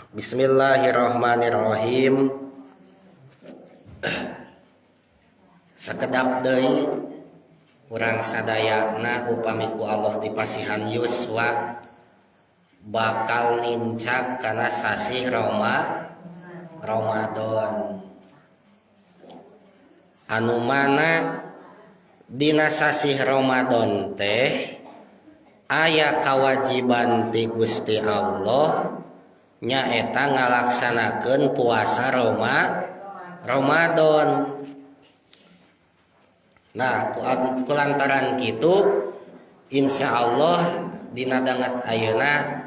Bismillahirrahmanirrahim. Sakedap deui urang sadayana upami ku Allah dipasihan yuswa bakal nincak kana sasih Ramadan. Anu mana dina sasih Ramadan teh aya kawajiban ti Gusti Allah nyaeta ngalaksanakeun puasa Ramadan. Nah, kulantaran kitu insyaallah dina dangat ayeuna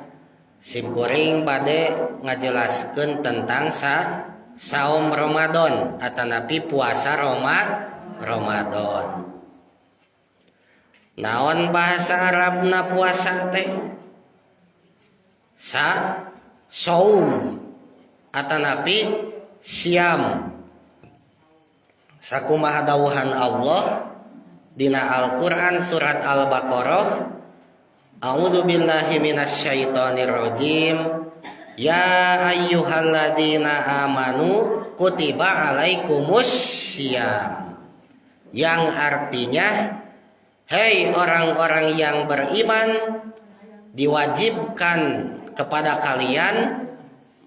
sim kuring bade ngajelaskeun tentang saum Ramadan atanapi puasa Ramadan. Naon bahasa Arabna puasa teh? Saum atanapi siam. Sakumaha dawuhan Allah dina Al-Qur'an surat Al-Baqarah, A'udzu billahi minasyaitonir rajim. Ya ayyuhalladzina amanu kutiba alaikumus syiyam. Yang artinya, hei orang-orang yang beriman, diwajibkan kepada kalian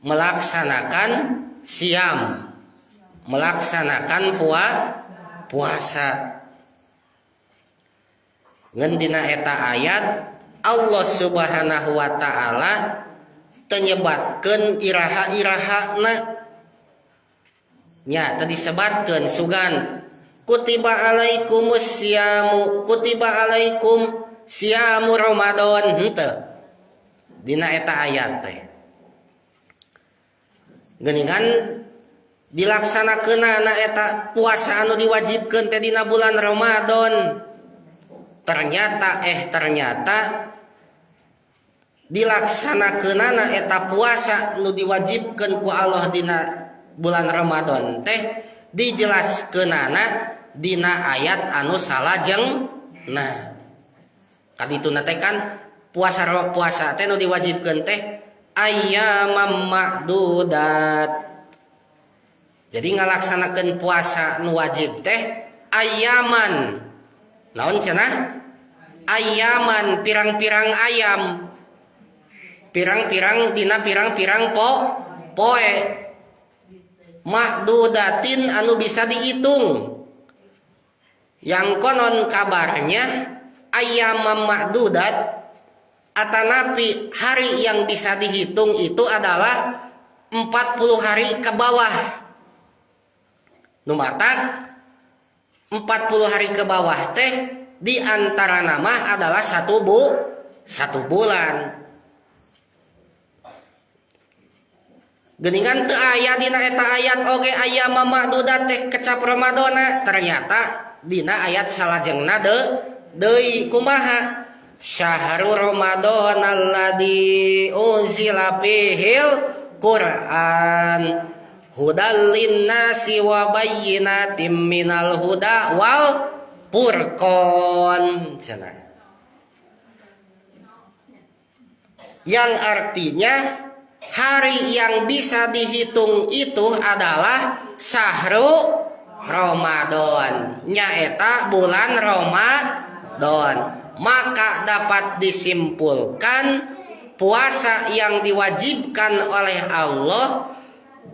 melaksanakan siam, melaksanakan puasa. Ngan dina eta ayat Allah Subhanahu wa taala tenyebatkeun iraha-irahana nya tadi sebatkeun sugan kutiba alaikumus syamu, kutiba alaikum syamu Ramadan henteu dina eta ayat teh geuningan dilaksanakeunana eta puasa anu diwajibkeun teh dina bulan Ramadan. Ternyata dilaksanakeunana eta puasa nu diwajibkeun ku Allah dina bulan Ramadan teh dijelaskeunana dina ayat anu salajeng. Nah, kadituna teh kan puasa teh nu diwajibkeun teh ayyamam ma'dudat. Jadi ngalaksanakeun puasa nu wajib teh ayaman. Naon cenah? Ayaman pirang-pirang ayam. Pirang-pirang dina pirang-pirang poe. Ma'dudatin anu bisa dihitung. Yang konon kabarnya ayyamam ma'dudat atanapi hari yang bisa dihitung itu adalah 40 hari ke bawah. Numatak 40 hari ke bawah teh di antara nama adalah satu bulan. Geuningan teu aya dina eta ayat oge aya ma'dudat teh kecap Ramadana. Ternyata dina ayat salajengna deui kumaha? Syahrul Ramadan alladzi unzila fihil Qur'an hudal linnasi wa bayyinatim minal huda wal furqan. Yang artinya hari yang bisa dihitung itu adalah syahrul Ramadan, nyaeta bulan Ramadan. Maka dapat disimpulkan puasa yang diwajibkan oleh Allah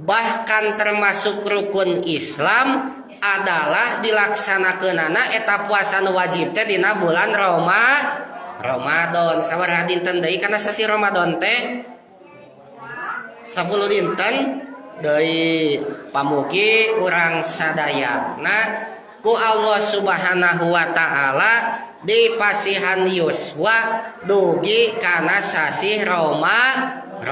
bahkan termasuk rukun Islam adalah dilaksanakeunana eta puasa nu wajib teh dina bulan Ramadan. Sabaraha dinten deui kana sasi Ramadan teh? 10 dinten deui. Pamugi urang sadayana ku Allah Subhanahu wa taala dipasihan yuswa dugi kana sasih Ramadan.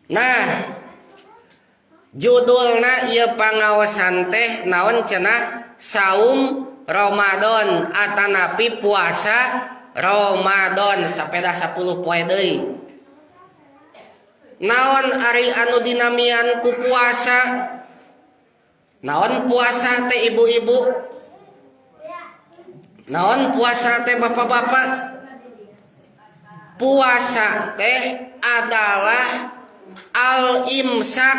Nah, judulna ieu pangaosan teh naon cenah? Saum Ramadan atanapi puasa Ramadan sapeda 10 poe deui. Naon ari anu dinamian ku puasa? Naon puasa teh ibu-ibu? Naon puasa teh bapak-bapak? puasa teh adalah al-imsak.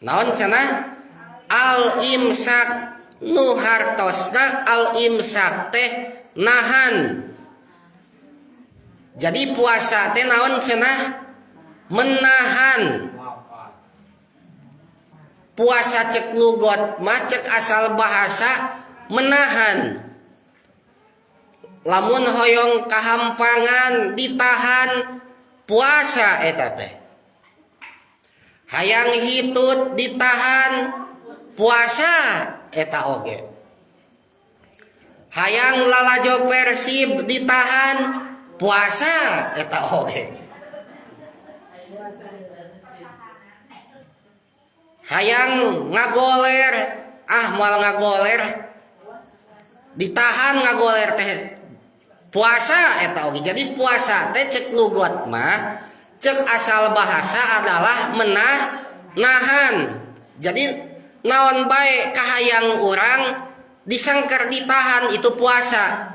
Naon cenah? Al-imsak nu hartosna al-imsak teh nahan. Jadi puasa teh naon cenah? Menahan. Puasa cek lugot mah cek asal bahasa menahan. Lamun hoyong kahampangan ditahan puasa eta teh. Hayang hitut ditahan puasa eta oge. Hayang lalajo Persib ditahan puasa eta oge. Hayang ngagoler mal ngagoler ditahan ngagoler teh puasa eta oge. Jadi puasa teh cek lugot mah cek asal bahasa adalah nahan. Jadi naon bae kahayang urang disangker ditahan itu puasa.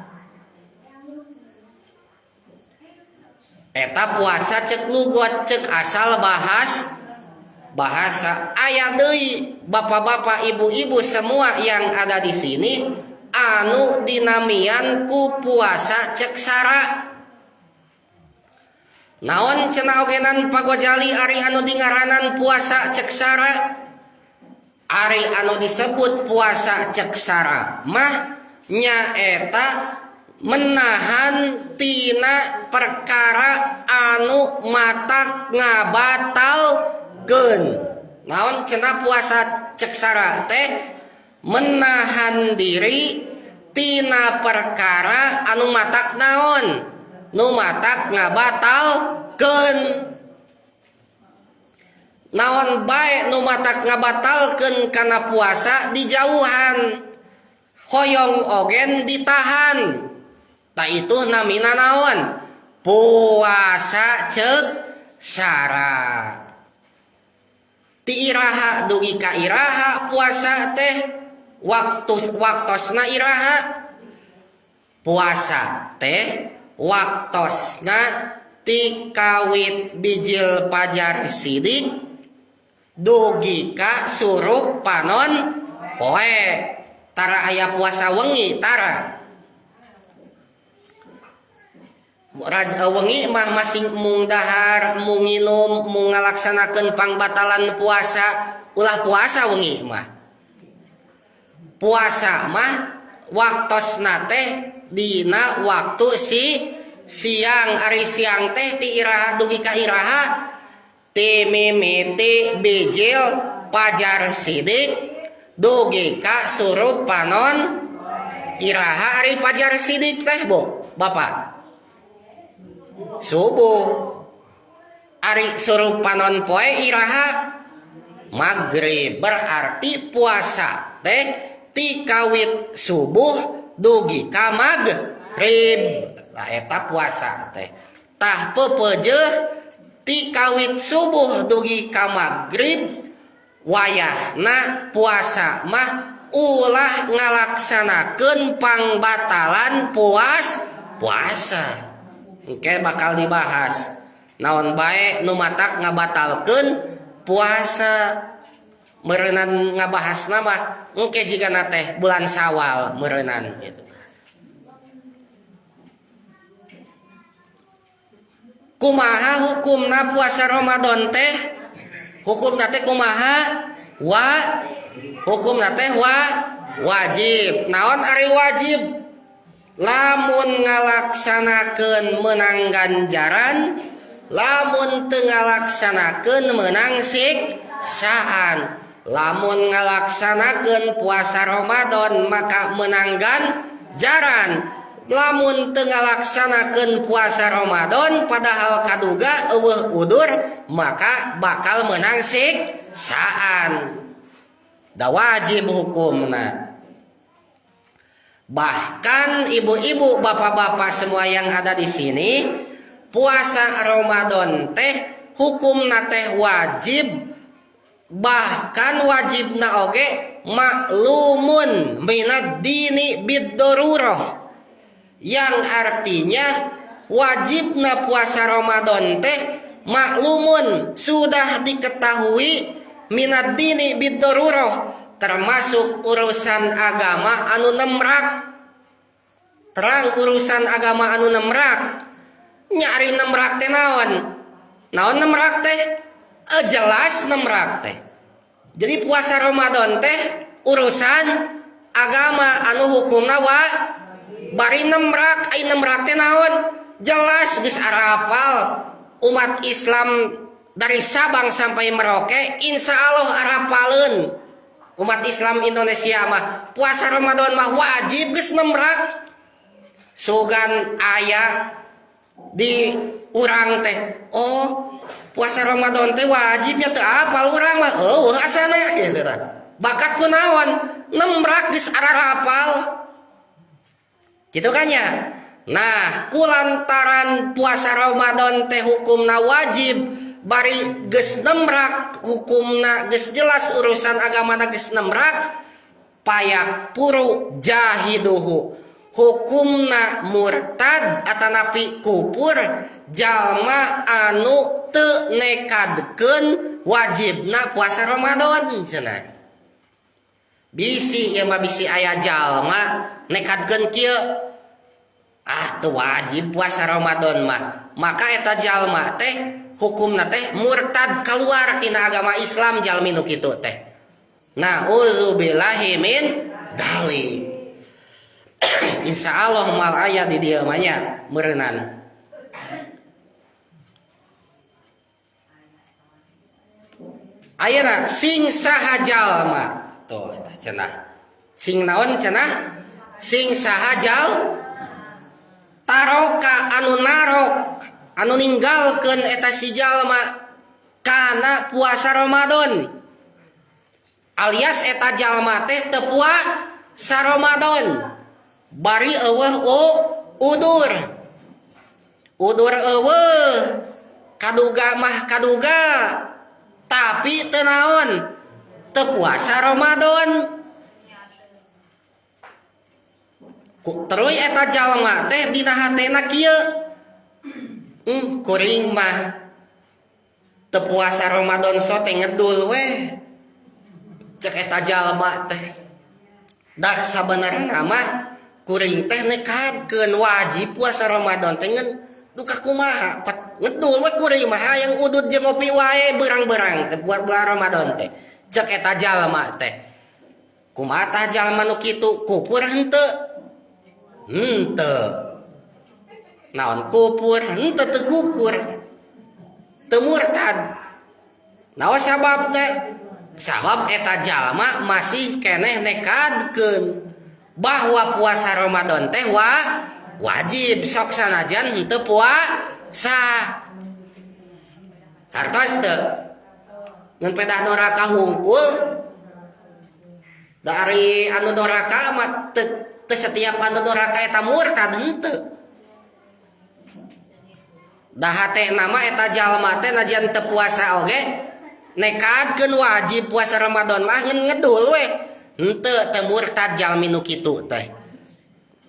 Eta puasa cek lugot cek asal bahasa. Aya deui bapak-bapak, ibu-ibu semua yang ada di sini anu dinamian ku puasa cek sara. Naon cenah ogenan Pak Gojali ari anu dingaranan puasa cek sara? Ari anu disebut puasa cek sara mah nyaeta menahan tina perkara anu matak ngabatalkeun. Naon cenah puasa cek sara teh? Menahan diri tina perkara anu matak naon? Nu matak ngabatalkeun. Naon bae nu matak ngabatalkeun kana puasa dijauhan. Hoyong ogen ditahan. Ta itu namina naon? Puasa cek sara. Ti iraha dugi ka iraha puasa teh waktosna iraha. Puasa teh waktosna ti kawit bijil pajar sidik dugi ka surup panon poe. Tara aya puasa wengi tara. Wengi mah masing mung dahar, mung nginum, mung ngalaksanakeun pangbatalan puasa, ulah puasa wengi mah. Puasa mah waktosna teh dina waktu siang. Ari siang teh ti iraha dugi ka iraha ti mimiti bijil pajar sidik dugi ka surup panon iraha. Ari pajar sidik teh Bapak subuh. Ari surup panon poe iraha maghrib. Berarti puasa teh ti kawit subuh dugi ka maghrib. Lah eta puasa teh. Tah pepeujeuh ti kawit subuh dugi ka maghrib wayahna puasa mah ulah ngalaksanakeun pangbatalan puasa. Engke bakal dibahas naon bae nu matak ngabatalkeun puasa. Meureunnan ngabahasna mah engke jigana teh bulan Syawal meureunnan gitu. Kumaha hukumna puasa Ramadan teh? Hukumna teh kumaha? Hukumna teh wajib. Naon ari wajib? Lamun ngalaksanakeun menang ganjaran, lamun teu ngalaksanakeun menang siksaan. Lamun ngalaksanakeun puasa Ramadan maka menang ganjaran. Lamun teu ngalaksanakeun puasa Ramadan padahal kaduga eueuh udur maka bakal menang siksaan. Da wajib hukumna. Bahkan ibu-ibu, bapak-bapak semua yang ada di sini, puasa Ramadan teh hukumna teh wajib. Bahkan wajibna oge maklumun minad dini bid darurah. Yang artinya wajibna puasa Ramadan teh maklumun sudah diketahui minad dini bidarurah, termasuk urusan agama anu nemrak. Terang urusan agama anu nemrak. Nyari nemrak teh naon? Naon nemrak teh? Jelas nemrak teh. Jadi puasa Ramadan teh urusan agama anu hukumna wa bari nemrak. Ai nemrak teh naon? Jelas geus arapal umat Islam dari Sabang sampai Merauke insya Allah arapaleun. Umat Islam Indonesia mah puasa Ramadan mah wajib geus nemrak. Sugan aya di urang teh, oh puasa Ramadan teh wajibnya teu apal urang mah. Oh asana kitu tah. Bakat kunaon? Nemrak geus arapal. Gitu kan ya? Nah, kulantaran puasa Ramadan teh hukumna wajib, bari geus nemrak hukumna geus jelas urusan agamana geus nemrak, payak puru jahiduhu. Hukumna murtad atanapi kupur jalma anu teu nekadkeun wajibna puasa Ramadan cenah. Bisi ieu mah bisi aya jalma nekadkeun kieu, teu wajib puasa Ramadan mah. Maka eta jalma teh hukumna teh murtad keluar tina agama Islam jalmi nu kitu teh. Nauzubillahi min dzalik. Insya Allah mal aya di dieu mah nya meureunnan. Ayeuna sing saha jalma tuh eta cenah. Sing naon cenah? Sing saha taroka anu narok anu ninggalkeun eta si jalma kana puasa Ramadan. Alias eta jalma teh teu puasa Ramadan. Bari eueuh udur eueuh kaduga mah kaduga tapi teu naon teu puasa Ramadan. Terus eta jalma teh dina hatena kieu kuring mah teu puasa Ramadan so teh ngedul we, cek eta jalma teh. Dah sabenerna mah kuring teh nekadkeun wajib puasa Ramadan teh ngen duka kumaha ngedul we kuring mah hayang udud jeung ngopi wae beurang-beurang teh buat bulan Ramadan teh. Cek eta jalma teh kumaha tah jalma nu kitu kupur henteu? Henteu. Naon kupur? Henteu teu kupur. Teu murtad. Naon sababna? Sabab eta jalma masih keneh nekadkeun bahwa puasa Ramadan teh wajib, sok sanajan henteu puasa. Kartos teu? Ngan pedah doraka hungkul dari anu doraka mah teu setiap anu doraka eta murtad henteu. Da hatena mah eta jalma teh najan teu puasa oge nekadkeun wajib puasa Ramadan mah ngen ngedul we. Henteu teu murtad jalmi nu kitu teh.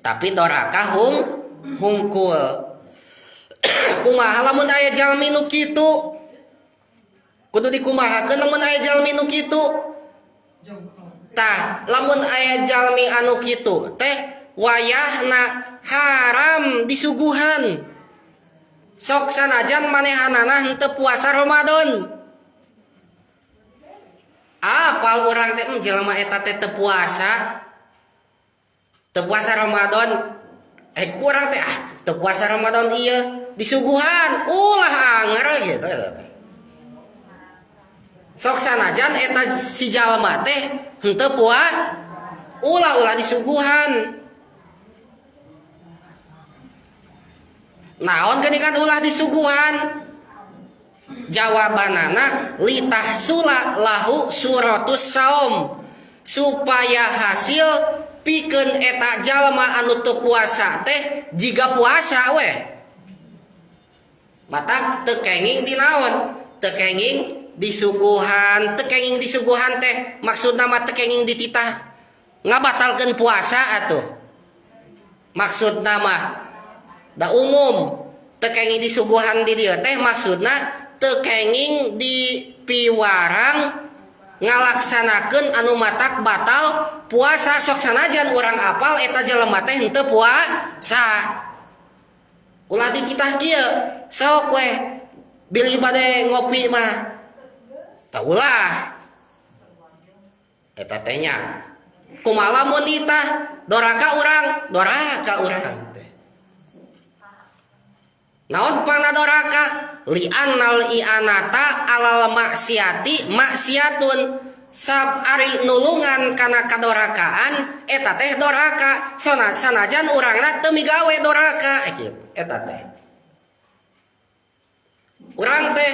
Tapi doraka hungkul. Kumaha lamun aya jalmi nu kitu? Kudu dikumahakeun lamun aya jalmi nu kitu. Tah, lamun aya jalmi anu kitu teh wayahna haram disuguhan. Sok sanajan manehanana henteu puasa Ramadan. Apal urang teh jelema eta teh teu puasa. Teu puasa Ramadan. Kurang teh teu puasa Ramadan ieu disuguhan ulah anger gitu. Sok sanajan eta si jalma teh henteu ulah disuguhan. Naon geuningan ulah disuguhan? Jawabanana litahsula lahu suratus saum, supaya hasil pikeun eta jalma anu teu puasa teh jiga puasa we. Mata teu kenging dinaon? Teu kenging disuguhan. Teu kenging disuguhan teh maksudna mah teu kenging dititah ngabatalkeun puasa atuh. Maksudna mah da umum tekenging disuguhan di dieu teh maksudna tekenging di piwarang ngalaksanakeun anu matak batal puasa sok sanajan urang apal eta jelema teh henteu puasa. Ulah di kitah kieu sok we bilih bade ngopi mah teu ulah eta teh nya kumaha mun ditah doraka urang teh naon pana doraka li'annal i'anata alal maksiati maksiatun sab ari nulungan kana kadorakaan eta teh doraka sanajan urangna teu migawe doraka eta teh urang teh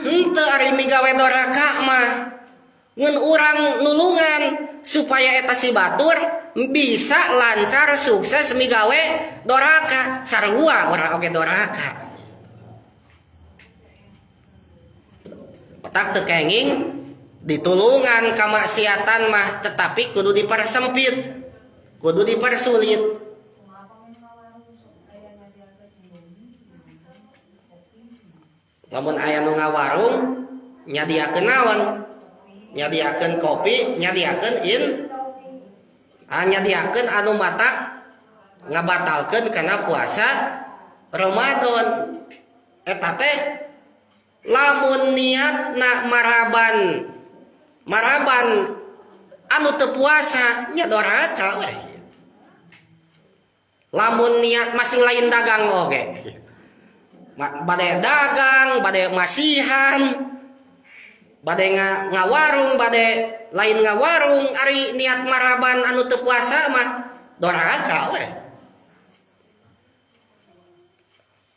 henteu ari migawe doraka mah ngun urang nulungan supaya eta si batur bisa lancar sukses migawe doraka sarua urang oge doraka petak teu kenging ditulungan kamaksiatan mah tetapi kudu dipersempit kudu dipersulit. Lamun aya nu ngawarung nyadiakeun naon nyadiakeun kopi nyadiakeun nyadiakeun anu matak ngabatalkeun kana puasa Ramadan eta teh lamun niatna maraban anu teu puasa nya doraka we. Lamun niat masih lain dagang oge bade dagang bade masihan bade ngawarung bade lain ngawarung ari niat maraban anu teu puasa mah doraka we.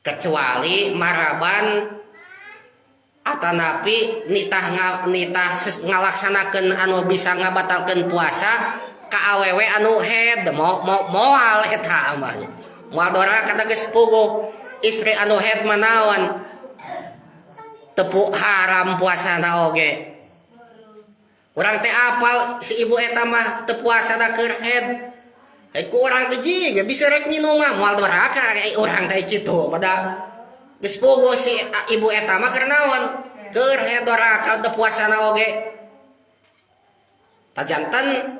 Kecuali maraban atanapi nitah ngalaksanakeun anu bisa ngabatalkeun puasa ka awewe anu head moal eta mah moal doraka kata geus puguh istri anu head manaon tepuk haram puasana oge urang teh apal si ibu eta mah teu puasana keur head ku urang teh jiga bisa rek nginum mah moal doraka urang teh kitu pada geus puguh si ibu eta mah keur naon keur head doraka teu puasana oge tajanten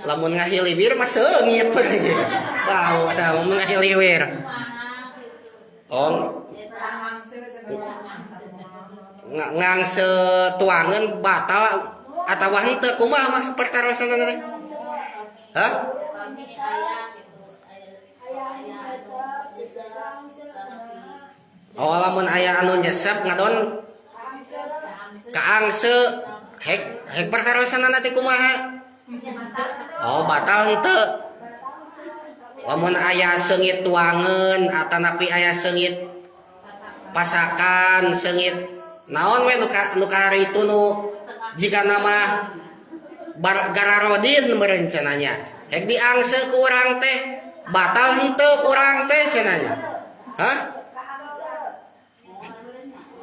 lamun ngahiliwir mah seungit tahu ngahiliwir ngangse tuangan batal atawa henteu kumaha mas pertarosana teh lamun aya anu nyesep ngadon kaangse hek pertarosana teh kumaha batal henteu lamun aya seungit tuangan atanapi aya seungit pasakan seungit naon we nu karitu nu jika nama gararodin merencananya hek diangse ku urang teh batal henteu urang teh cenanya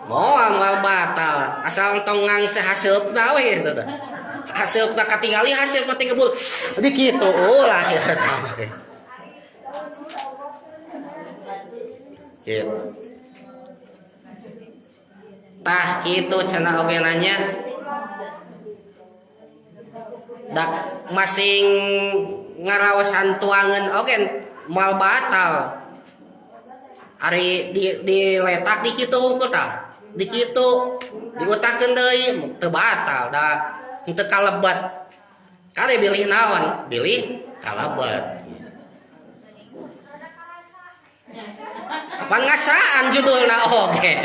moal batal asal entong ngangse haseupna we kitu teh haseupna katingali haseupna teh gebul di kitu ulah kitu tah kitu cenah oge nanya dak masing ngaraosan tuangan oge moal batal ari diletak di kitu hungkul tah di kitu diutakeun deui teu batal da henteu kalebet kade bilih naon bilih kalebet kapan ngasaan judulna oge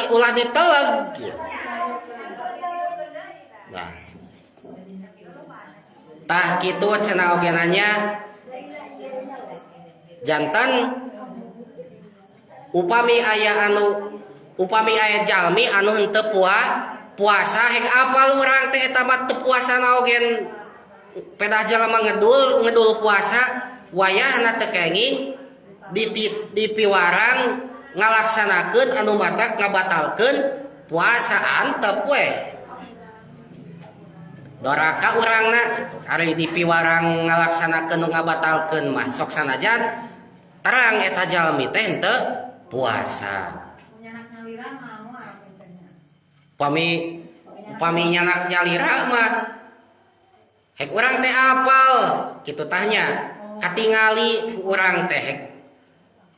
ulah diteleg nah tah kitu cenah oge nanya jantan upami aya jalmi anu henteu puasa hek apal urang teh eta mah teu puasana oge pedah jalma ngedul puasa wayahna teu kenging di piwarang ngalaksanakeun anu matak ngabatalkeun puasa antep we doraka urangna ari dipiwarang ngalaksanakeun nu ngabatalkeun mah sok sanajan terang eta jalmi teh henteu puasa. Upami nyanak nyalira mah hek urang teh apal kitu tanya katingali urang teh hek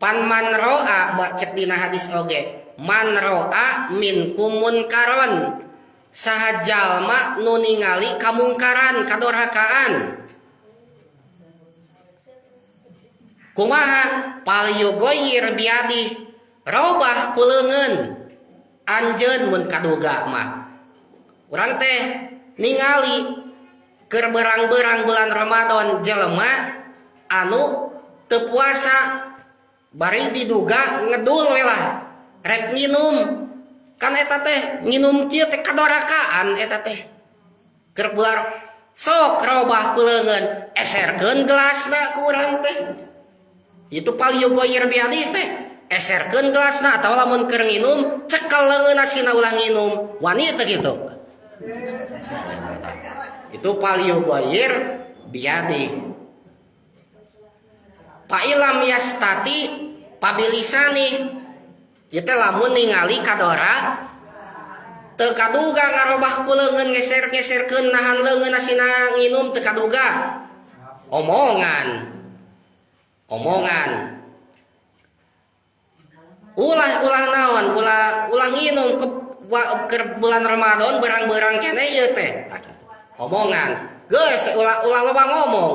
pan man ro'a cek dina hadis oge man ro'a minkum munkaron saha jalma nu ningali kamungkaran kadorhakaan kumaha pal yugoyir biadi robah kuleungeun anjeun mun kaduga mah urang teh ningali keur berang-berang bulan Ramadan jelema anu teu puasa bari diduga ngedul we lah rek nginum kan eta teh nginum kieu teh kadorakaan eta teh keur bular sok robah kuleungeun eserkeun gelasna ku urang teh itu pal yugoyir biadi teh eserkeun gelasna atawa lamun keur nginum cekel leungeun asina ulah nginum wani teh kitu itu pal yugoyir biadi pa ilam yastati pabilisani ieu lamun ningali kadora teu kaduga ngarobah kuleungeun geser-geserkeun nahan leungeun asina nginum teu kaduga omongan ulah naon ulah nginum ke bulan Ramadan berang-berang kene ieu teh omongan geus ulah loba ngomong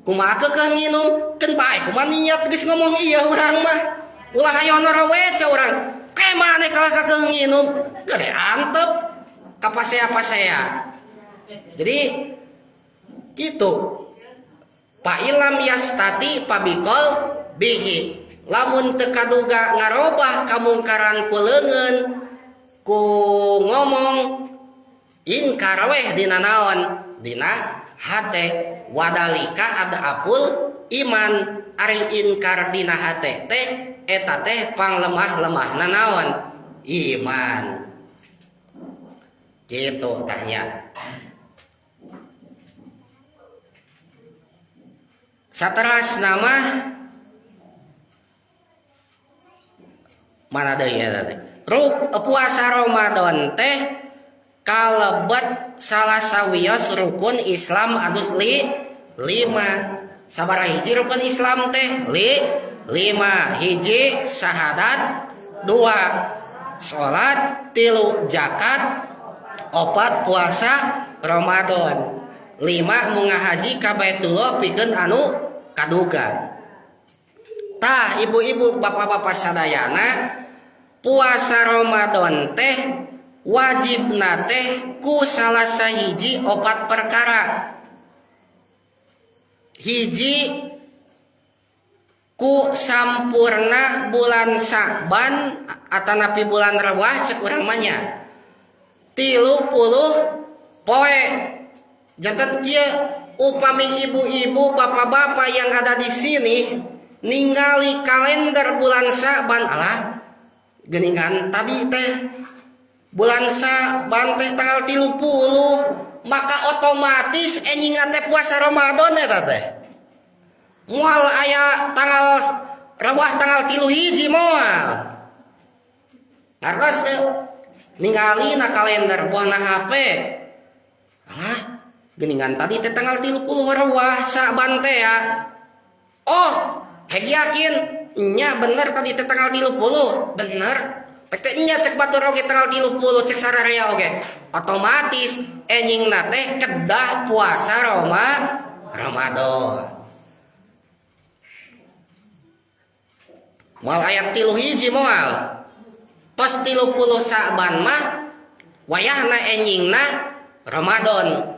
kumaha keukeuh nginum keun bae kumaha niat geus ngomong ieu urang mah ulah hayon we ca urang kae maneh kalau keukeuh nginum gede antep ka pasea-pasea jadi kitu pa ilam yastati pabikol bihi lamun teu kaduga ngarobah kamungkaran kuleungeun ku ngomong inkar weh dina naon dina hate wadalika ada apul iman ari inkar dina hate teh eta teh panglemah-lemahna naon iman kitu tanya. Saterasna mah mana deui eta teh puasa Ramadan teh kalebet salah sawios rukun Islam adus 5 sabaraha hiji rukun Islam teh 5 hiji syahadat 2 salat 3 zakat 4 puasa Ramadan 5 munggah haji ka Baitullah pikeun anu kaduga tah ibu-ibu bapak-bapak sadayana puasa Ramadan teh wajibna teh ku salah sahiji 4 perkara hiji ku sampurna bulan Sa'ban atanapi bulan Rewah cek urang mah nya 30 poe janten kieu upami ibu-ibu bapak-bapak yang ada di sini ningali kalender bulan Sa'ban alah geuningan tadi teh bulan Sa'ban teh tanggal 30 maka otomatis enjingan teh puasa Ramadan eta teh moal aya tanggal Rewah tanggal 3 hiji moal hartos teh ningali na kalender buahna HP alah geuningan tadi teh tanggal 30 Rewah Sa'ban teh ya oh heg yakin nya bener tadi teh tanggal 30 bener pete nya cek batur oge tanggal 30 cek sararea oge otomatis enjingna teh kedah puasa Ramadan moal ayat 3 hiji moal tos 30 Sa'ban mah wayahna enjingna Ramadan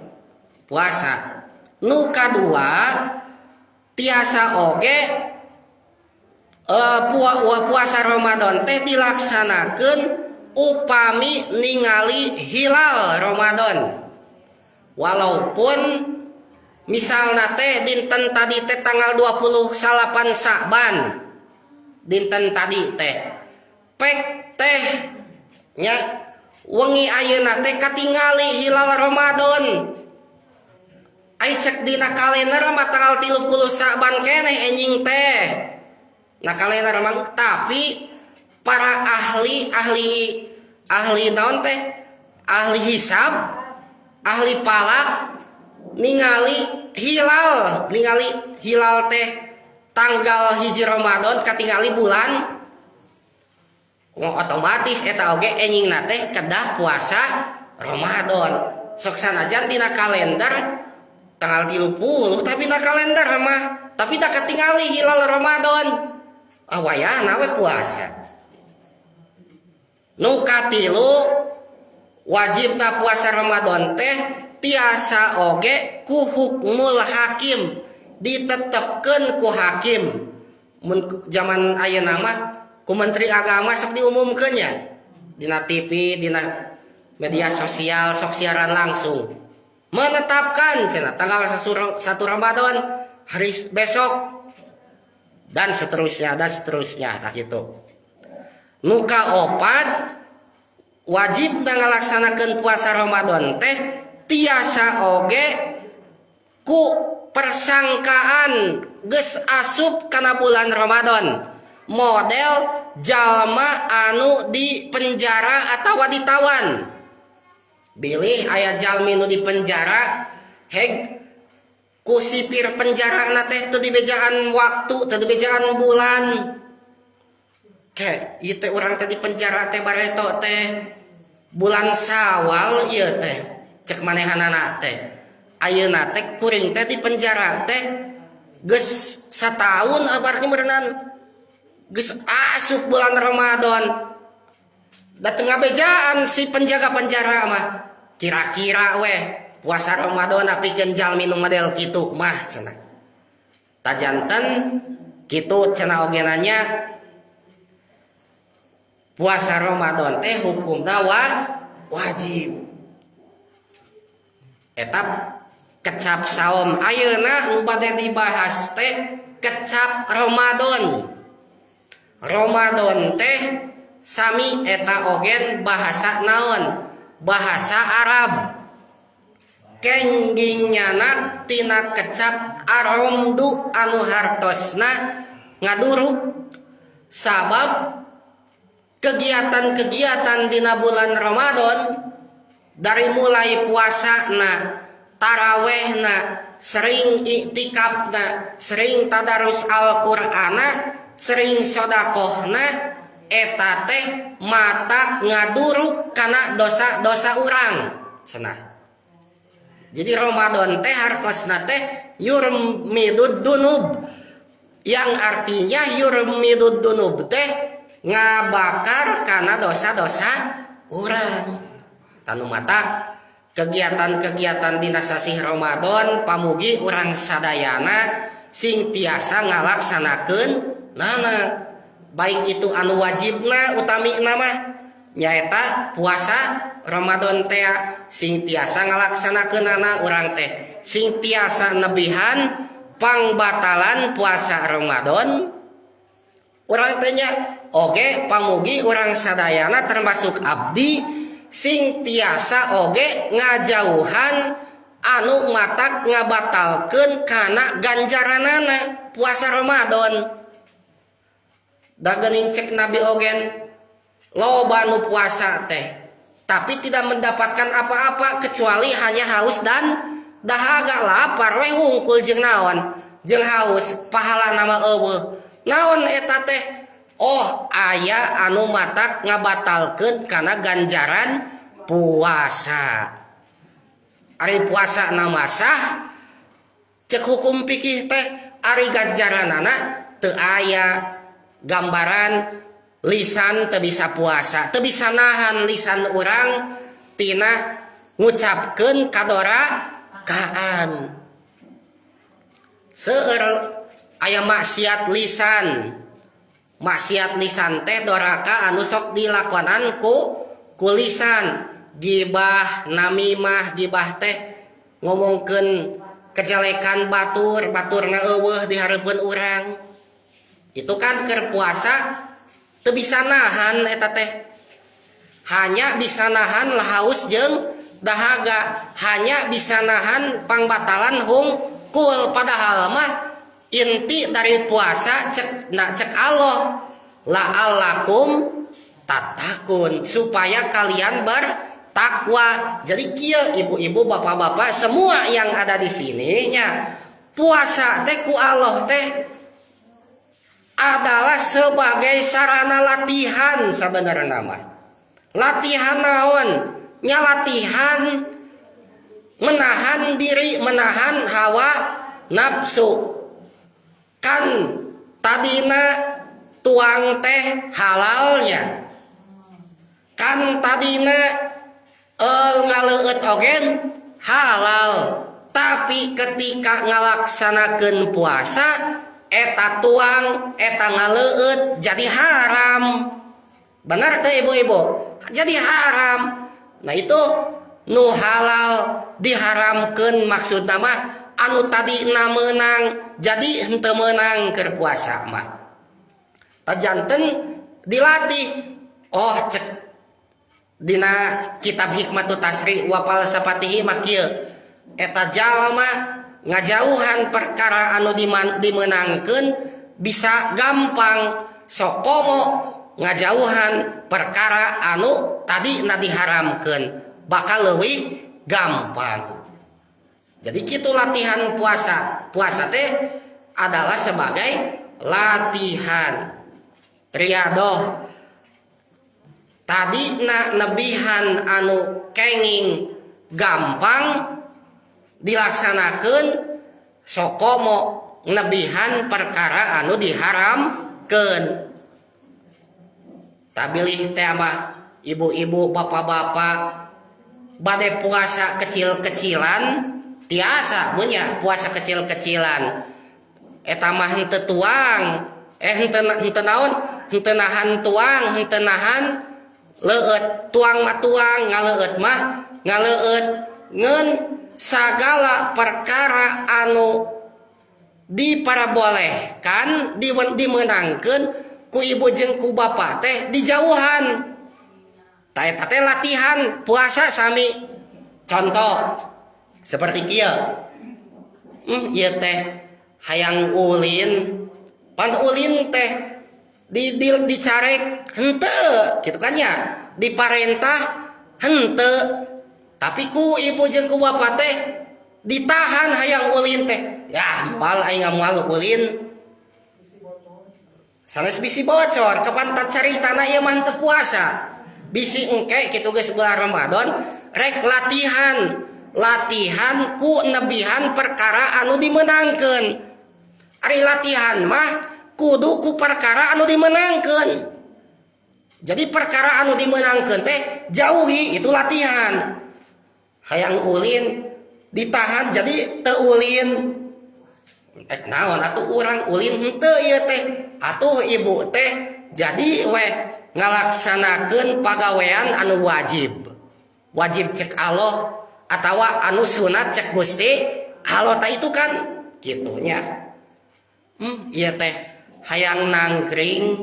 puasa nu kadua tiasa oge puasa Ramadan teh dilaksanakeun upami ningali hilal Ramadan walaupun misalna teh dinten tadi teh tanggal 28 Sa'ban dinten tadi teh pek teh nya wengi ayeuna teh katingali hilal Ramadan. Ai cek dina kalender mah tanggal 30 Saban keneh enjing teh. Nah kalender mah tapi para ahli naon teh? Ahli hisab, ahli palak ningali hilal teh tanggal hiji Ramadan katingali bulan otomatis eta oge enjingna teh kedah puasa Ramadan. Sok sanajan dina kalender tanggal 30 tapi na kalender mah tapi da katingali hilal Ramadan. Wayahna we puasa. Nu katilu wajibna puasa Ramadan teh tiasa oge ku hukmul hakim ditetepkeun ku hakim. Mun zaman ayeuna mah ku menteri agama sok diumumkeun nya dina TV, dina media sosial sok siaran langsung. Menetapkan cenah tanggal 1 Ramadan hari besok dan seterusnya tak gitu. Nu kaopat wajib ngalaksanakeun puasa Ramadan teh tiasa oge ku persangkaan geus asup kana bulan Ramadan. Model jalma anu di penjara atawa ditawan. Bilih aya jalmi nu di penjara heg ku sipir penjara na teh teu dibejaan waktu, teu dibejaan bulan. Ke ieu teh urang teh di penjara teh bareto teh bulan Syawal ieu teh cek manehanana teh. Ayeuna teh kuring teh di penjara teh geus sataun abarnya berenang geus asup bulan Ramadan. Dateng ngabejaan si penjaga penjara mah kira-kira weh puasa Ramadan pikeun jalmi nu model kitu mah cenah. Tajanten kitu cenah oge nanya puasa Ramadan teh hukumna wajib. Etap kecap saum ayeuna nu bade dibahas teh kecap Ramadan. Ramadan teh sami eta ogen bahasa naon? Bahasa Arab. Kenggingnyana tina kecap aromdu anu hartosna ngaduruk. Sabab kegiatan-kegiatan dina bulan Ramadan dari mulai puasana, tarawehna, sering iktikafna, sering tadarus Al-Qur'ana, sering sodakohna eta teh mata ngaduruk kana dosa-dosa urang cenah. Jadi Ramadan teh hartosna teh yurmidud dunub, yang artinya yurmidud dunub teh ngabakar kana dosa-dosa urang. Tanu mata kegiatan-kegiatan dina sasih Ramadan pamugi urang sadayana sing tiasa ngalaksanakeun nana baik itu anu wajibna utamina mah nyaeta puasa Ramadan teh sing tiasa ngalaksanakeunana urang teh sing tiasa nebihan pangbatalan puasa Ramadan urang teh nya oge pamugi urang sadayana termasuk abdi sing tiasa oge ngajauhan anu matak ngabatalkeun kana ganjaranana puasa Ramadan. Da geuning cek Nabi ogen loba nu puasa teh tapi tidak mendapatkan apa-apa kecuali hanya haus dan dahaga. Lapar we hungkul jeung naon jeung haus pahala nama eueuh naon eta teh. Oh aya anu matak ngabatalkeun kana ganjaran puasa. Ari puasa nama sah cek hukum fikih teh ari ganjaranana teu aya gambaran lisan teu bisa puasa, teu bisa nahan lisan urang tina ngucapkeun kadorakaan. Seueur aya maksiat lisan. Maksiat lisan teh doraka anu sok dilakonan ku lisan. Gibah, namimah, gibah teh ngomongkeun kejelekan baturna eueuh di hareupeun urang. Itu kan keur puasa teu bisa nahan eta teh. hanya bisa nahan haus jeung dahaga, hanya bisa nahan pangbatalan hungkul. Padahal mah inti dari puasa cek Allah la'allakum tatakun, supaya kalian bertakwa. Jadi kieu ibu-ibu bapak-bapak semua yang ada di sini nya, puasa teh ku Allah teh adalah sebagai sarana latihan sebenarnya mah. Latihan naon? Nya latihan menahan diri, menahan hawa nafsu. Kan tadina tuang teh halalnya, kan tadina ngaleueut ogen halal, tapi ketika ngalaksanakeun puasa eta tuang eta ngaleueut jadi haram. Benar teh ibu-ibu? Jadi haram. Nah itu nu halal diharamkeun, maksudna mah anu tadina meunang jadi henteu meunang keur puasa mah. Janten dilatih. Oh cek dina kitab Hikmatut Tasri wa Falsafatihi mah kieu, eta jalma ngajauhan perkara anu dimenangkeun bisa gampang, sok komo ngajauhan perkara anu tadi diharamkeun bakal leuwih gampang. Jadi kitu latihan puasa. Puasa teh adalah sebagai latihan riadoh. Tadi nebihan anu kenging gampang dilaksanakeun, sokomo nebihan perkara anu diharamkeun. Tabilih teh mah ibu-ibu bapak-bapak bade puasa kecil-kecilan tiasa punya puasa kecil-kecilan eta mah henteu tuang henteu naon, henteu nahan tuang, henteu nahan leueut. Tuang mah tuang, ngaleueut mah ngaleueut. Ngeun sagala perkara anu diparabolehkan dimenangkeun ku ibu jeung ku bapak teh dijauhan. Ta eta teh latihan puasa sami. Contoh seperti kieu. Ieu teh hayang ulin, pan ulin teh dicarek henteu kitu kan nya, diparentah henteu. Tapi ku ibu jeung ku bapak teh ditahan hayang ulin teh. Ya moal aing moal ulin. Sanes bisi bocor kepantat caritana ieu mah teu puasa. Bisi engke kitu geus bulan Ramadan rek latihan ku nebihan perkara anu dimenangkeun. Ari latihan mah kudu ku perkara anu dimenangkeun. Jadi perkara anu dimenangkeun teh jauhi, itu latihan. Hayang ulin ditahan jadi teu ulin. Naon atuh urang ulin henteu ieu teh. Atuh ibu teh jadi we ngalaksanakeun pagawean anu wajib. Wajib cek Allah atawa anu sunat cek Gusti Allah tah itu kan kitunya. Ieu teh hayang nangkring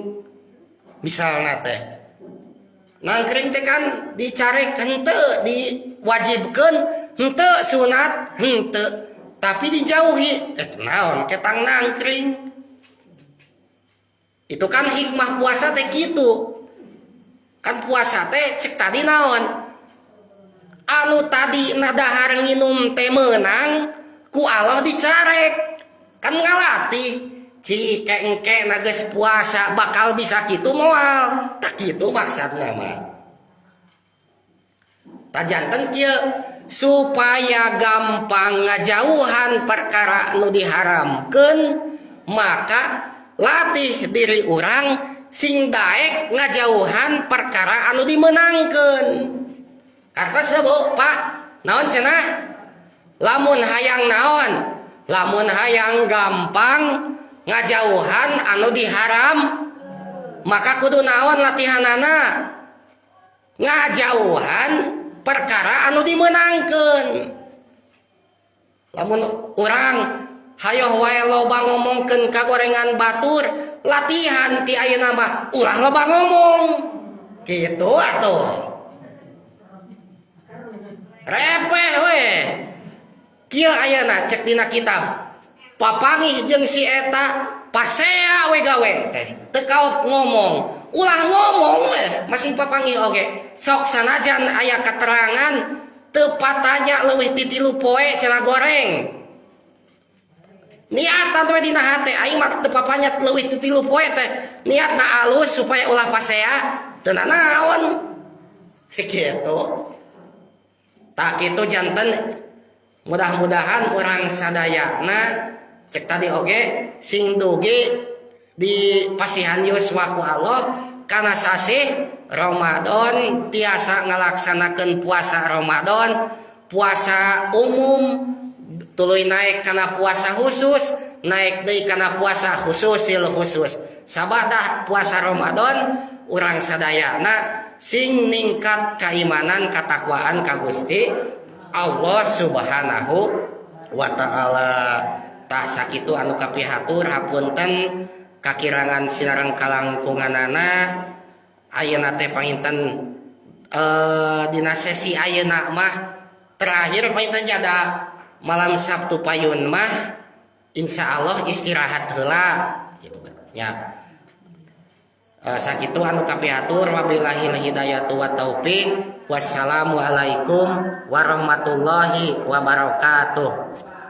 misalna teh. Nangkring teh kan dicarek henteu, diwajibkeun henteu, sunat henteu. Tapi dijauhi, naon ketang nangkring. Itu kan hikmah puasa teh gitu. Kan puasa teh cek tadi naon? Anu tadi nadahar nginum teh meunang ku Allah dicarek. Kan ngalatih. Cike engke na geus puasa bakal bisa kitu moal. Tak kitu maksudna mah. Tajanten kieu supaya gampang ngajauhan perkara anu diharamkeun, maka latih diri urang sing daek ngajauhan perkara anu dimenangkeun. Kartos Bu, Pak, naon cenah? Lamun hayang naon? Lamun hayang gampang ngajauhan anu diharam, maka kudu naon latihanana? Ngajauhan perkara anu dimenangkeun. Lamun urang hayo wae loba ngomongkeun kagorengan batur, latihan ti ayeuna mah ulah loba ngomong. Kitu atuh. repeh we kieu ayeuna cek dina kitab papangih jeung si eta pasea we gawe teh teu kaot ngomong ulah ngomong we masih papangih oge sok sanajan aya keterangan teu patanya leuwih ti 3 poe cenah goreng niatan teh dina hate aing mah teu papanya leuwih ti 3 poe teh niatna alus supaya ulah pasea teu naon kitu tak kitu janten mudah-mudahan orang sadayana cek tadi oge sing dugi di pasihan yuswa ku Allah kana sasih Ramadan tiasa ngalaksanakeun puasa Ramadan puasa umum tuluy naik kana puasa khusus naik deui kana puasa khususil khusus sabada puasa Ramadan urang sadayana sing ningkat keimanan katakwaan ka Gusti Allah Subhanahu wa taala tah sakitu anu kapihatur hapunten kakirangan sinareng kalangkunganana ayeuna teh panginten dina sesi ayeuna mah terakhir panginten jada malam Sabtu payun mah insyaallah istirahat heula gitu kan ya sakitu anu kapihatur wabillahi hidayatu wa taufik wassalamu alaikum warahmatullahi wabarakatuh.